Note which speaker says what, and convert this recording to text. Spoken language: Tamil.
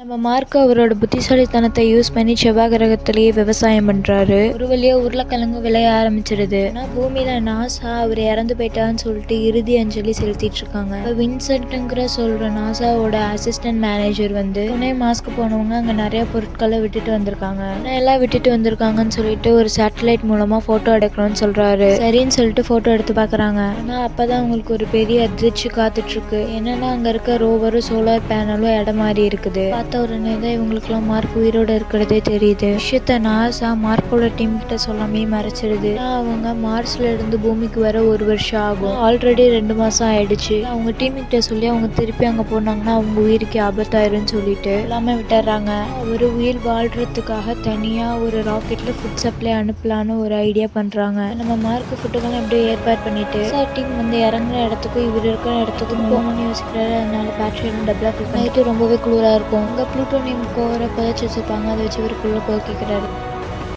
Speaker 1: நம்ம மார்க் அவரோட புத்திசாலித்தனத்தை யூஸ் பண்ணி செவ்வாய் கிரகத்திலேயே விவசாயம் பண்றாரு. ஒரு வழியா உருளைக்கிழங்கு விளைய ஆரம்பிச்சிருது. ஆனா பூமியில நாசா அவர் இறந்து போயிட்டான்னு சொல்லிட்டு இறுதி அஞ்சலி செலுத்திட்டு இருக்காங்க. வின்சென்ட்ங்கிற சொல்ற நாசாவோட அசிஸ்டன்ட் மேனேஜர் துணை மாஸ்க் போனவங்க அங்க நிறைய பொருட்களை விட்டுட்டு வந்திருக்காங்க. எல்லாம் விட்டுட்டு வந்திருக்காங்கன்னு சொல்லிட்டு ஒரு சேட்டலைட் மூலமா போட்டோ எடுக்கணும்னு சொல்றாரு. சரின்னு சொல்லிட்டு போட்டோ எடுத்து பாக்குறாங்க. ஆனா அப்பதான் அவங்களுக்கு ஒரு பெரிய அதிர்ச்சி காத்துட்டு இருக்கு. என்னன்னா அங்க இருக்க ரோவரும் சோலார் பேனலும் இடம் மாறி இருக்குது. பார்த்த உடனே தான் இவங்களுக்குலாம் மார்க் உயிரோட இருக்கிறதே தெரியுது. விஷயத்த நாசா மார்க்கோட டீம் கிட்ட சொல்லாமே மறைச்சிடுது. அவங்க மார்ஸ்ல இருந்து பூமிக்கு வர 1 வருஷம் ஆகும். ஆல்ரெடி 2 மாசம் ஆயிடுச்சு. அவங்க டீம் கிட்ட சொல்லி அவங்க திருப்பி அங்க போனாங்கன்னா அவங்க உயிருக்கு ஆபத்தாயிருன்னு சொல்லிட்டு எல்லாமே விட்டுறாங்க. ஒரு உயிர் வாழ்றதுக்காக தனியா ஒரு ராக்கெட்ல ஃபுட் சப்ளை அனுப்பலான்னு ஒரு ஐடியா பண்றாங்க. நம்ம மார்க் ஃபுட்டுக்கெல்லாம் எப்படியோ ஏற்பாடு பண்ணிட்டு டீம் இறங்குற இடத்துக்கும் இவர் இருக்கிற இடத்துக்கும் போகணும்னு யோசிக்கிறாரு. அதனால பேட்டரி எல்லாம் டபுளா ஃபில் பண்ணிட்டு ரொம்பவே குளிரா இருக்கும். அங்க புளூட்டோனியம் கோரை புதைச்சி வச்சிருப்பாங்க. அதை வச்சு இவருக்குள்ள போக்கிக்கிறாரு.